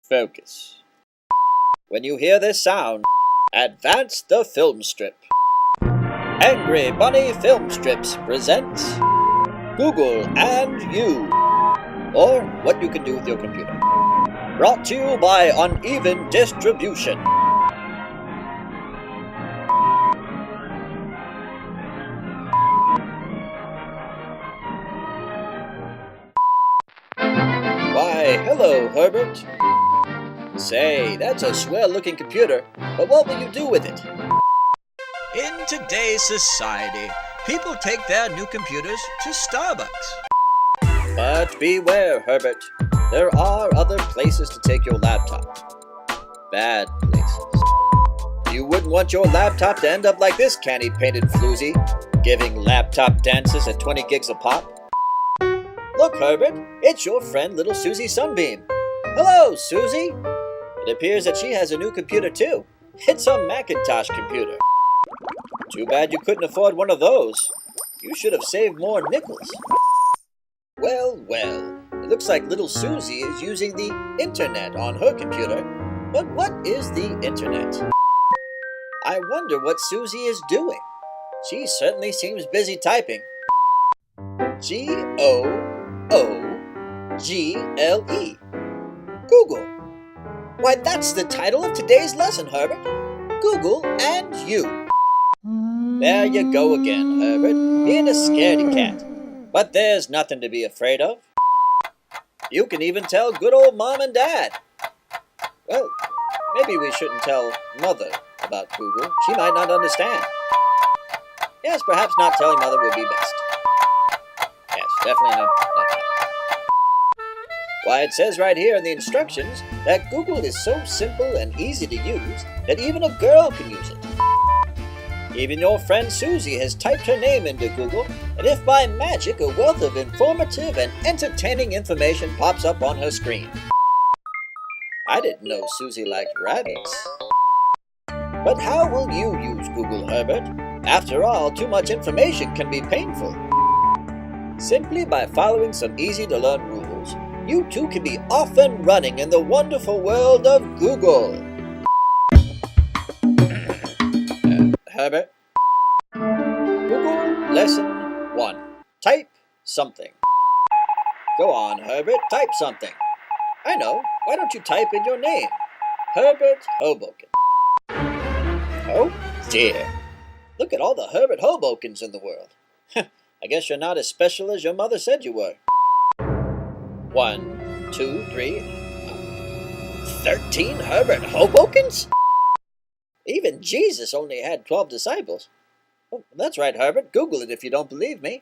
Focus. When you hear this sound, advance the film strip. Angry Bunny Film Strips presents Google and You, or What You Can Do With Your Computer. Brought to you by Uneven Distribution. Why, hello, Herbert. Say, that's a swell-looking computer, but what will you do with it? In today's society, people take their new computers to Starbucks. But beware, Herbert. There are other places to take your laptop. Bad places. You wouldn't want your laptop to end up like this candy-painted floozy, giving laptop dances at 20 gigs a pop. Look, Herbert, it's your friend Little Susie Sunbeam. Hello, Susie. It appears that she has a new computer too. It's a Macintosh computer. Too bad you couldn't afford one of those. You should have saved more nickels. Well, it looks like little Susie is using the internet on her computer. But what is the internet? I wonder what Susie is doing. She certainly seems busy typing. Google. Google. Why, that's the title of today's lesson, Herbert. Google and You. There you go again, Herbert, being a scaredy cat. But there's nothing to be afraid of. You can even tell good old Mom and Dad. Well, maybe we shouldn't tell Mother about Google. She might not understand. Yes, perhaps not telling Mother would be best. Yes, definitely not. Why, it says right here in the instructions that Google is so simple and easy to use that even a girl can use it. Even your friend Susie has typed her name into Google, and if by magic a wealth of informative and entertaining information pops up on her screen. I didn't know Susie liked rabbits. But how will you use Google, Herbert? After all, too much information can be painful. Simply by following some easy-to-learn rules, you too can be off and running in the wonderful world of Google. Herbert. Google Lesson 1. Type something. Go on, Herbert, type something. I know. Why don't you type in your name? Herbert Hoboken. Oh, dear. Look at all the Herbert Hobokens in the world. I guess you're not as special as your mother said you were. 1, 2, 3... 13 Herbert Hobokens? Even Jesus only had 12 disciples. Oh, that's right, Herbert. Google it if you don't believe me.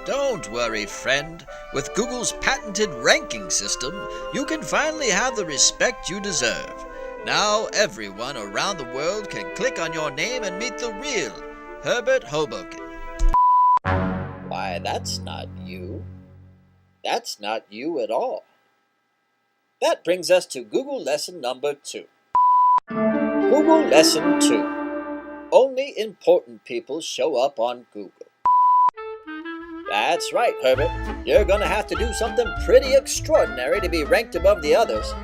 Don't worry, friend. With Google's patented ranking system, you can finally have the respect you deserve. Now everyone around the world can click on your name and meet the real Herbert Hoboken. Why, that's not you. That's not you at all. That brings us to Google Lesson number 2. Google Lesson 2. Only important people show up on Google. That's right, Herbert. You're going to have to do something pretty extraordinary to be ranked above the others.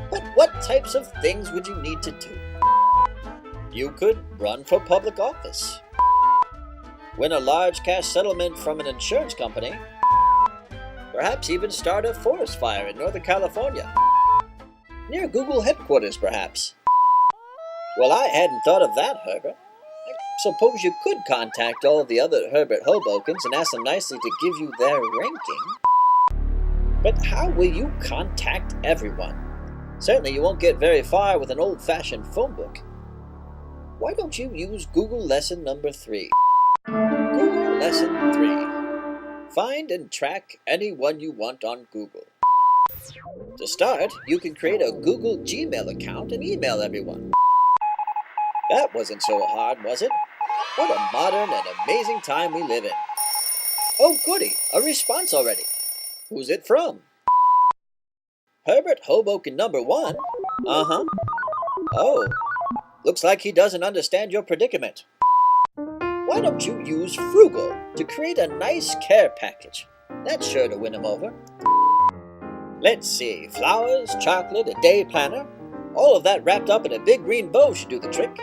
But what types of things would you need to do? You could run for public office, win a large cash settlement from an insurance company, perhaps even start a forest fire in Northern California. Near Google headquarters, perhaps. Well, I hadn't thought of that, Herbert. I suppose you could contact all of the other Herbert Hobokens and ask them nicely to give you their ranking. But how will you contact everyone? Certainly you won't get very far with an old-fashioned phone book. Why don't you use Google Lesson number 3? Google Lesson 3. Find and track anyone you want on Google. To start, you can create a Google Gmail account and email everyone. That wasn't so hard, was it? What a modern and amazing time we live in. Oh, goody, a response already. Who's it from? Herbert Hoboken number 1? Uh-huh. Oh, looks like he doesn't understand your predicament. Why don't you use Frugal to create a nice care package? That's sure to win him over. Let's see, flowers, chocolate, a day planner. All of that wrapped up in a big green bow should do the trick.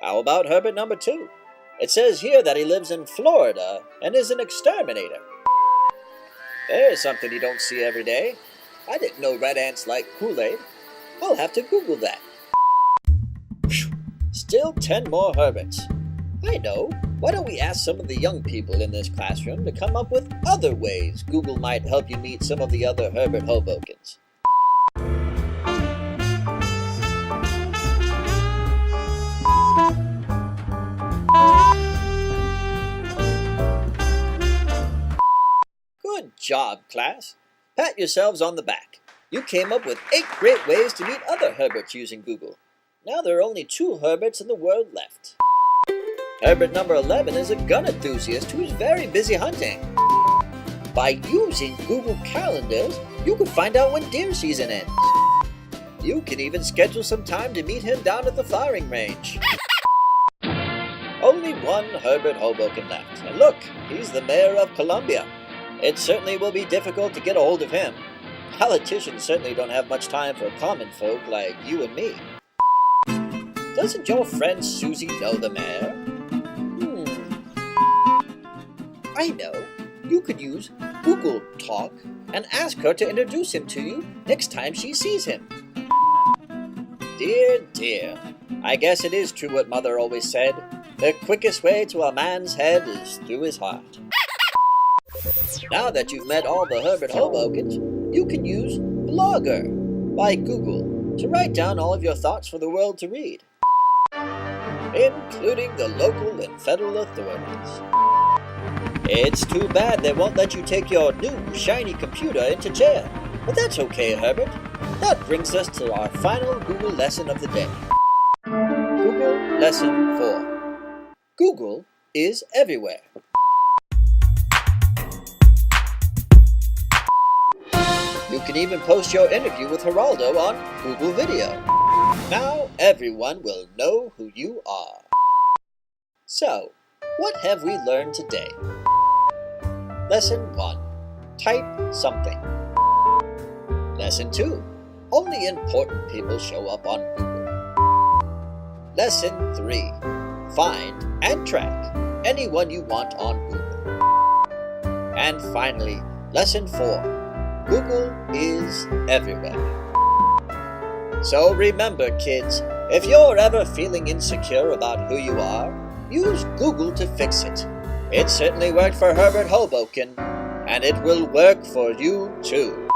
How about Herbert number 2? It says here that he lives in Florida and is an exterminator. There's something you don't see every day. I didn't know red ants like Kool-Aid. I'll have to Google that. Whew. Still 10 more Herberts. I know. Why don't we ask some of the young people in this classroom to come up with other ways Google might help you meet some of the other Herbert Hobokens? Good job, class. Pat yourselves on the back. You came up with 8 great ways to meet other Herberts using Google. Now there are only 2 Herberts in the world left. Herbert number 11 is a gun enthusiast who is very busy hunting. By using Google Calendars, you can find out when deer season ends. You can even schedule some time to meet him down at the firing range. Only one Herbert Hoboken left, and look, he's the mayor of Columbia. It certainly will be difficult to get a hold of him. Politicians certainly don't have much time for common folk like you and me. Doesn't your friend Susie know the mayor? I know. You could use Google Talk and ask her to introduce him to you next time she sees him. Dear, dear. I guess it is true what Mother always said. The quickest way to a man's head is through his heart. Now that you've met all the Herbert Hobokens, you can use Blogger by Google to write down all of your thoughts for the world to read, including the local and federal authorities. It's too bad they won't let you take your new, shiny computer into jail. But that's okay, Herbert. That brings us to our final Google lesson of the day. Google Lesson 4. Google is everywhere. You can even post your interview with Geraldo on Google Video. Now everyone will know who you are. So, what have we learned today? Lesson 1. Type something. Lesson 2. Only important people show up on Google. Lesson 3. Find and track anyone you want on Google. And finally, Lesson 4. Google is everywhere. So remember, kids, if you're ever feeling insecure about who you are, use Google to fix it. It certainly worked for Herbert Hoboken, and it will work for you too.